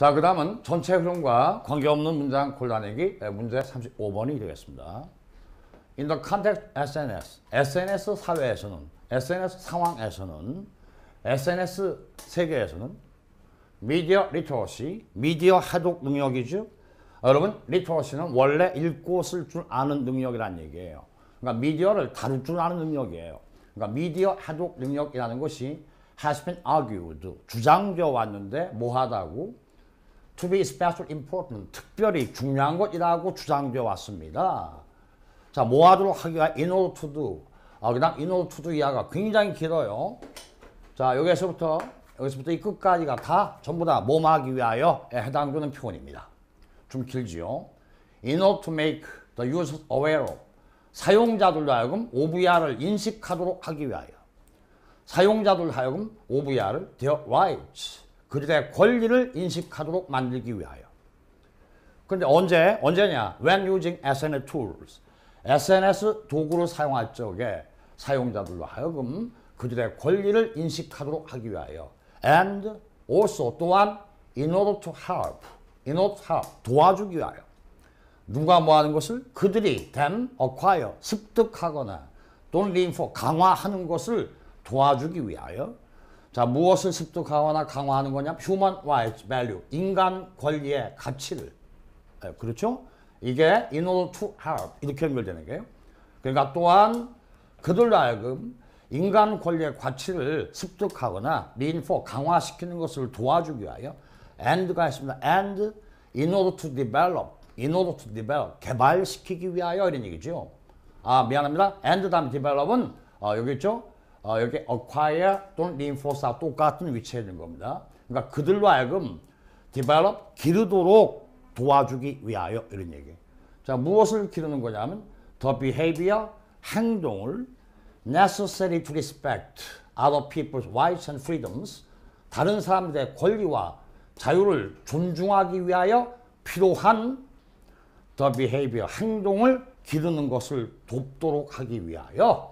자, 그 다음은 전체 흐름과 관계없는 문장 골라내기 문제 35번이 되겠습니다. In the context SNS, SNS 사회에서는, SNS 상황에서는, SNS 세계에서는 미디어 리터러시, 미디어 해독 능력이죠. 여러분, 리터러시는 원래 읽고 쓸 줄 아는 능력이란 얘기예요. 그러니까 미디어를 다룰 줄 아는 능력이에요. 그러니까 미디어 해독 능력이라는 것이 has been argued, 주장되어 왔는데 뭐하다고? To be especially important, 특별히 중요한 것이라고 주장되어 왔습니다. 자, 뭐하도록 하기가 in order to do. 그다음 in order to do 이하가 굉장히 길어요. 자, 여기서부터 이 끝까지가 다 전부 다 뭐하기 위하여에 해당되는 표현입니다. 좀 길지요. In order to make the users aware of. 사용자들로 하여금 OVR을 인식하도록 하기 위하여. 사용자들로 하여금 OVR을 their rights. 그들의 권리를 인식하도록 만들기 위하여. 그런데 언제냐? When using SNS tools. SNS 도구를 사용할 적에 사용자들로 하여금 그들의 권리를 인식하도록 하기 위하여. And also 또한 in order to help. in order to help. 도와주기 위하여. 누가 뭐 하는 것을? 그들이 them acquire. 습득하거나 또는 reinforce. 강화하는 것을 도와주기 위하여. 자, 무엇을 습득하거나 강화하는 거냐? Human rights value, 인간 권리의 가치를. 그렇죠? 이게 in order to help 이렇게 연결되는 거예요. 그러니까 또한 그들로 하여금 인간 권리의 가치를 습득하거나 reinforce, 강화시키는 것을 도와주기 위하여 and가 있습니다. and in order to develop, 개발시키기 위하여 이런 얘기죠. 미안합니다. and 다음에 develop은 여기 있죠? 여기 acquire 또는 reinforce와 똑같은 위치에 있는 겁니다. 그러니까 그들로 하여금 develop, 기르도록 도와주기 위하여 이런 얘기. 자, 무엇을 기르는 거냐면 the behavior, 행동을 necessary to respect other people's rights and freedoms, 다른 사람들의 권리와 자유를 존중하기 위하여 필요한 the behavior, 행동을 기르는 것을 돕도록 하기 위하여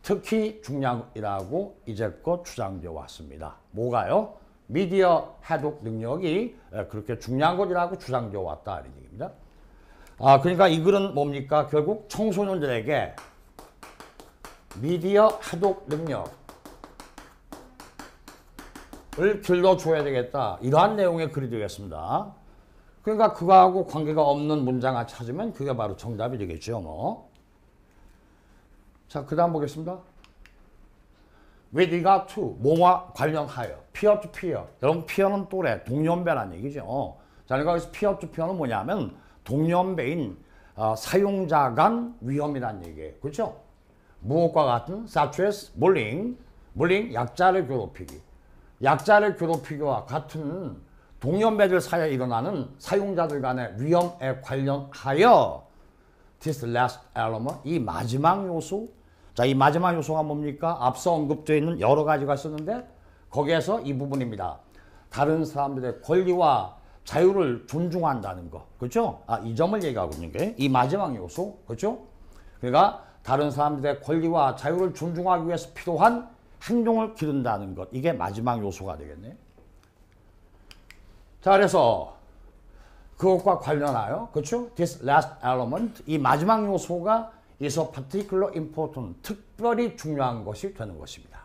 특히 중요한이라고 이제껏 주장되어 왔습니다. 뭐가요? 미디어 해독 능력이 그렇게 중요한 것이라고 주장되어 왔다 이런 얘기입니다. 그러니까 이 글은 뭡니까? 결국 청소년들에게 미디어 해독 능력을 길러줘야 되겠다. 이러한 내용의 글이 되겠습니다. 그러니까 그거하고 관계가 없는 문장을 찾으면 그게 바로 정답이 되겠죠. 뭐. 자, 그 다음 보겠습니다. with regard to, 뭐와 관련하여, peer to peer. 여러분, peer는 또래, 동년배란 얘기죠. 자, 그러니까 여기서 peer to peer는 뭐냐면 동년배인 사용자 간 위험이란 얘기예요. 그렇죠? 무엇과 같은 such as bullying, 약자를 괴롭히기. 약자를 괴롭히기와 같은 동년배들 사이에 일어나는 사용자들 간의 위험에 관련하여 this last element, 이 마지막 요소. 자, 이 마지막 요소가 뭡니까? 앞서 언급되어 있는 여러 가지가 있었는데 거기에서 이 부분입니다. 다른 사람들의 권리와 자유를 존중한다는 거. 그렇죠? 이 점을 얘기하고 있는 게 이 마지막 요소. 그렇죠? 그러니까 다른 사람들의 권리와 자유를 존중하기 위해서 필요한 행동을 기른다는 것. 이게 마지막 요소가 되겠네요. 자, 그래서 그것과 관련하여, 그렇죠? This last element, 이 마지막 요소가 is a particular important, 특별히 중요한 것이 되는 것입니다.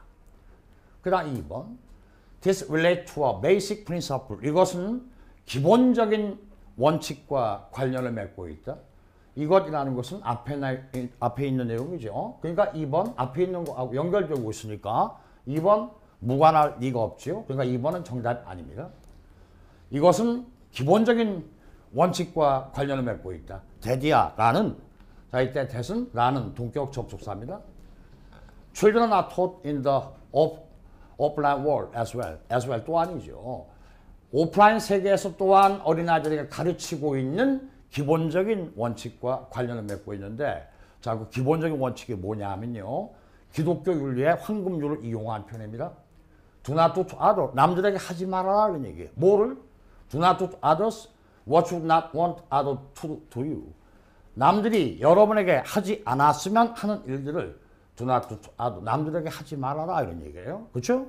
그 다음 2번. This relates to a basic principle. 이것은 기본적인 원칙과 관련을 맺고 있다. 이것이라는 것은 앞에 있는 내용이죠. 그러니까 2번 앞에 있는 거하고 연결되고 있으니까 2번 무관할 리가 없죠. 그러니까 2번은 정답이 아닙니다. 이것은 기본적인 원칙과 관련을 맺고 있다. 대디야라는, 자, 이때 that은 라는 동격 접속사입니다. Children are taught in the offline world as well 또한이죠. 오프라인 세계에서 또한 어린아이들에게 가르치고 있는 기본적인 원칙과 관련을 맺고 있는데, 자, 그 기본적인 원칙이 뭐냐 하면요, 기독교 윤리의 황금률을 이용한 표현입니다. Do not do to others, 남들에게 하지 말아라 이런 얘기예요. 뭐를? Do not do to others what you not want others to do you. 남들이 여러분에게 하지 않았으면 하는 일들을 do not do to others, 남들에게 하지 말아라 이런 얘기예요. 그렇죠?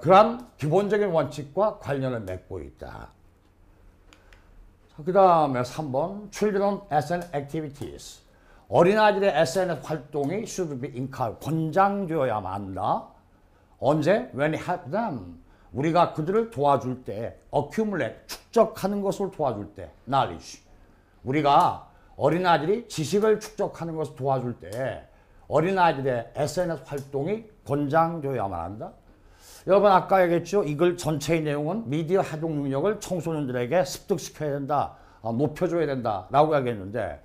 그러한 기본적인 원칙과 관련을 맺고 있다. 그 다음에 3번 Children SNS Activities. 어린아이들의 SNS 활동이 should be encouraged. 권장되어야만 한다. 언제? When we help them. 우리가 그들을 도와줄 때 accumulate, 축적하는 것을 도와줄 때 knowledge. 우리가 어린아이들이 지식을 축적하는 것을 도와줄 때 어린아이들의 SNS 활동이 권장되어야만 한다. 여러분 아까 얘기했죠. 이글 전체의 내용은 미디어 해독 능력을 청소년들에게 습득시켜야 된다. 높여줘야 된다라고 얘기했는데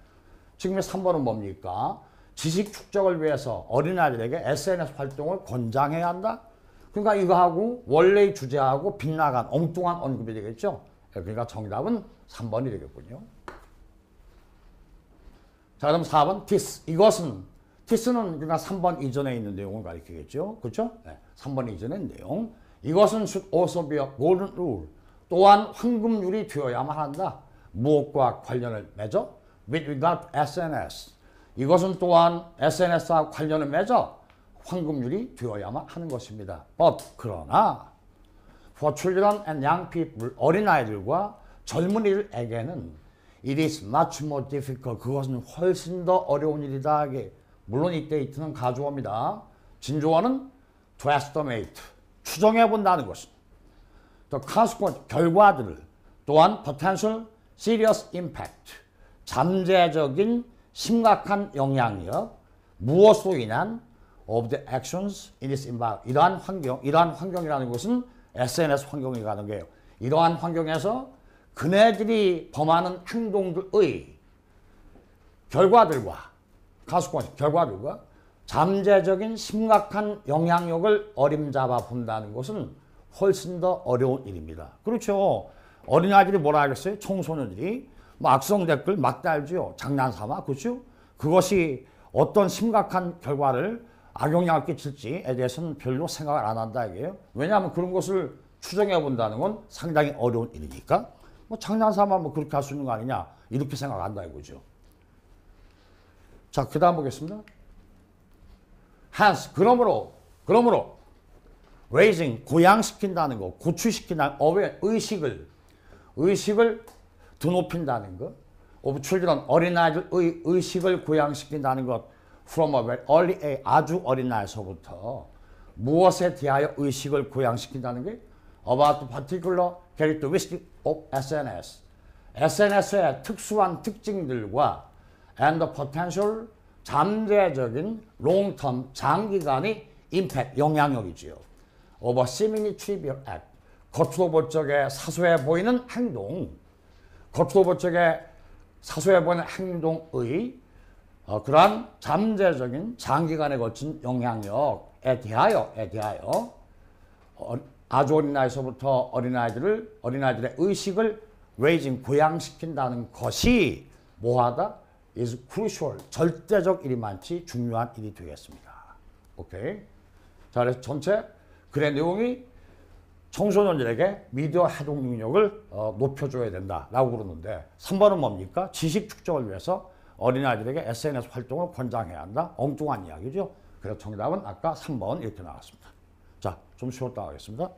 지금의 3번은 뭡니까? 지식 축적을 위해서 어린아이들에게 SNS 활동을 권장해야 한다. 그러니까 이거하고 원래의 주제하고 빗나간 엉뚱한 언급이 되겠죠. 그러니까 정답은 3번이 되겠군요. 자, 그럼 4번 this. 이것은 this는 그러니까 3번 이전에 있는 내용을 가리키겠죠. 그렇죠? 네, 3번 이전의 내용. 이것은 should also be a golden rule. 또한 황금률이 되어야만 한다. 무엇과 관련을 맺어? With regard to SNS. 이것은 또한 SNS와 관련을 맺어 황금률이 되어야만 하는 것입니다. But 그러나 for children and young people 어린아이들과 젊은이들에게는 it is much more difficult. 그것은 훨씬 더 어려운 일이다. 물론 이 데이트는 가주어입니다. 진조어는 to estimate. 추정해 본다는 것은 the consequence. 결과들을 또한 potential serious impact. 잠재적인 심각한 영향력 무엇으로 인한 of the actions in this environment. 이러한 환경이라는 것은 SNS 환경이 가는 거예요. 이러한 환경에서 그네들이 범하는 행동들의 결과들과 잠재적인 심각한 영향력을 어림잡아 본다는 것은 훨씬 더 어려운 일입니다. 그렇죠. 어린아이들이 뭐라 하겠어요? 청소년들이 악성 댓글 막 달죠. 장난삼아. 그렇죠? 그것이 어떤 심각한 결과를 악영향을 끼칠지에 대해서는 별로 생각을 안 한다 이게요. 왜냐하면 그런 것을 추정해 본다는 건 상당히 어려운 일이니까 뭐 장난삼아 뭐 그렇게 할 수 있는 거 아니냐 이렇게 생각한다 이거죠. 자, 그 다음 보겠습니다. hence 그러므로 raising 고양시킨다는 거, 고취시킨다는 의식을 드높인다는 것, of children 어린아이들의 의식을 고양시킨다는 것, from a very early age 아주 어린 나이서부터 무엇에 대하여 의식을 고양시킨다는 게 about the particular characteristic of SNS, SNS의 특수한 특징들과 and the potential 잠재적인 long term 장기간의 impact 영향력이지요. of a seemingly trivial act 겉으로 볼 적에 사소해 보이는 행동, 행동의 그러한 잠재적인 장기간에 걸친 영향력에 대하여 아주 어린 나이서부터 어린아이들의 의식을 raising 고양시킨다는 것이 뭐하다? is crucial 절대적 일이 많지 중요한 일이 되겠습니다. 오케이. 자, 그래서 전체 글의 내용이 청소년들에게 미디어 해독 능력을 높여줘야 된다라고 그러는데 3번은 뭡니까? 지식 축적을 위해서 어린아이들에게 SNS 활동을 권장해야 한다. 엉뚱한 이야기죠. 그래서 정답은 아까 3번 이렇게 나왔습니다. 자, 좀 쉬었다 하겠습니다.